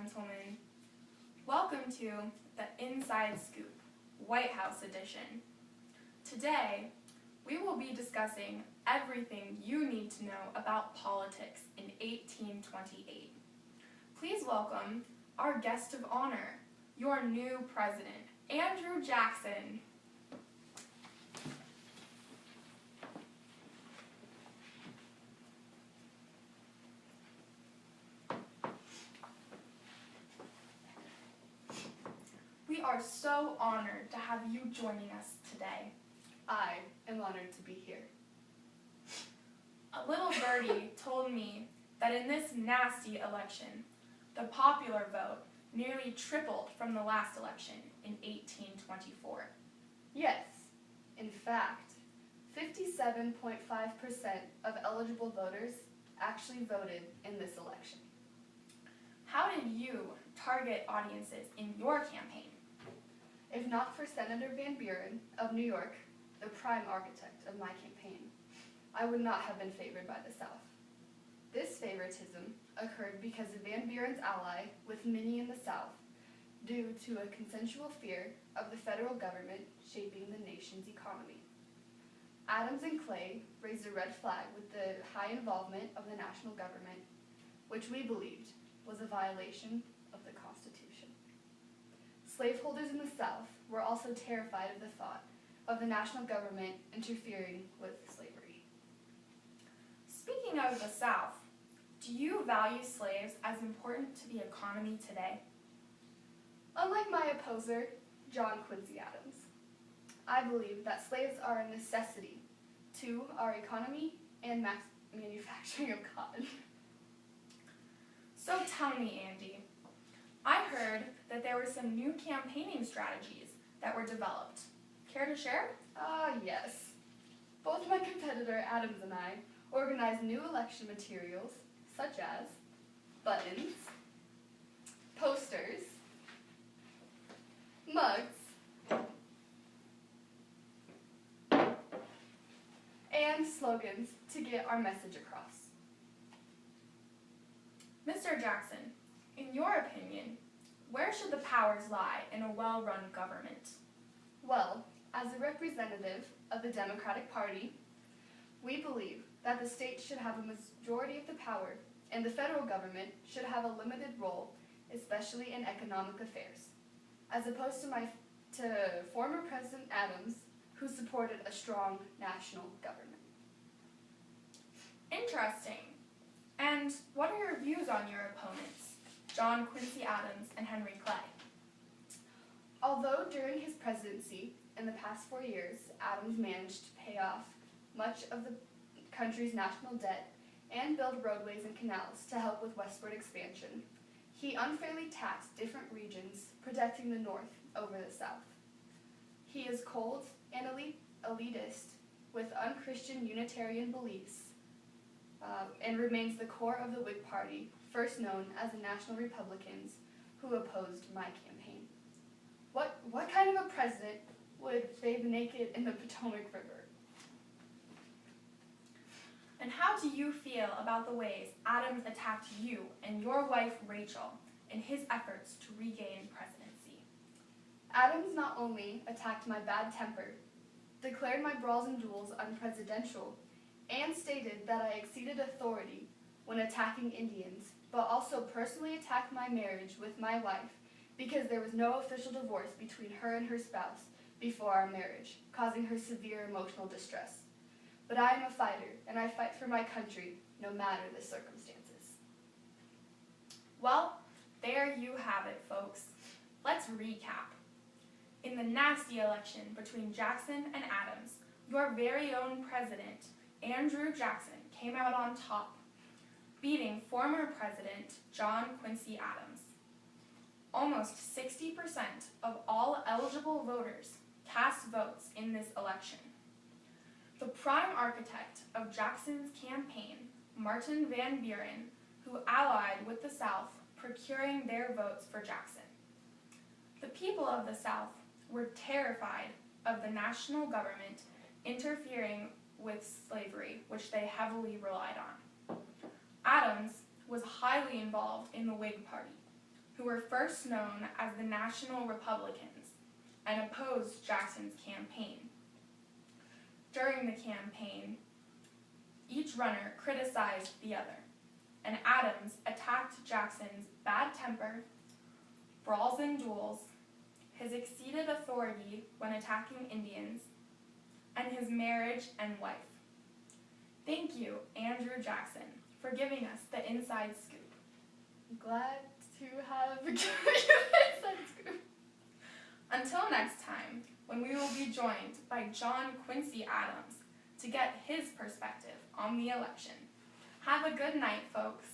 gentlemen. Welcome to the Inside Scoop, White House edition. Today, we will be discussing everything you need to know about politics in 1828. Please welcome our guest of honor, your new president, Andrew Jackson. We are so honored to have you joining us today. I am honored to be here. A little birdie told me that in this nasty election, the popular vote nearly tripled from the last election in 1824. Yes, in fact, 57.5% of eligible voters actually voted in this election. How did you target audiences in your campaign? If not for Senator Van Buren of New York, the prime architect of my campaign, I would not have been favored by the South. This favoritism occurred because of Van Buren's ally with many in the South due to a consensual fear of the federal government shaping the nation's economy. Adams and Clay raised a red flag with the high involvement of the national government, which we believed was a violation of the Constitution. Slaveholders in the South were also terrified of the thought of the national government interfering with slavery. Speaking of the South, do you value slaves as important to the economy today? Unlike my opposer, John Quincy Adams, I believe that slaves are a necessity to our economy and manufacturing of cotton. So tell me, Andy, I heard that there were some new campaigning strategies that were developed. Care to share? Yes. Both my competitor Adams and I organized new election materials such as buttons, posters, mugs, and slogans to get our message across. Mr. Jackson, in your opinion, where should the powers lie in a well-run government? Well, as a representative of the Democratic Party, we believe that the state should have a majority of the power and the federal government should have a limited role, especially in economic affairs, as opposed to former President Adams, who supported a strong national government. Interesting. And what are your views on your opponents, John Quincy Adams and Henry Clay? Although during his presidency in the past 4 years, Adams managed to pay off much of the country's national debt and build roadways and canals to help with westward expansion, he unfairly taxed different regions, protecting the North over the South. He is cold and elitist with unchristian Unitarian beliefs and remains the core of the Whig Party, first known as the National Republicans, who opposed my campaign. What kind of a president would bathe naked in the Potomac River? And how do you feel about the ways Adams attacked you and your wife Rachel in his efforts to regain presidency? Adams not only attacked my bad temper, declared my brawls and duels unpresidential, and stated that I exceeded authority when attacking Indians, but also personally attacked my marriage with my wife because there was no official divorce between her and her spouse before our marriage, causing her severe emotional distress. But I am a fighter, and I fight for my country, no matter the circumstances. Well, there you have it, folks. Let's recap. In the nasty election between Jackson and Adams, your very own president, Andrew Jackson, came out on top, beating former President John Quincy Adams. Almost 60% of all eligible voters cast votes in this election. The prime architect of Jackson's campaign, Martin Van Buren, who allied with the South, procuring their votes for Jackson. The people of the South were terrified of the national government interfering with slavery, which they heavily relied on. Adams was highly involved in the Whig Party, who were first known as the National Republicans and opposed Jackson's campaign. During the campaign, each runner criticized the other, and Adams attacked Jackson's bad temper, brawls and duels, his exceeded authority when attacking Indians, and his marriage and wife. Thank you, Andrew Jackson, for giving us the inside scoop. I'm glad to have given you the inside scoop. Until next time, when we will be joined by John Quincy Adams to get his perspective on the election. Have a good night, folks.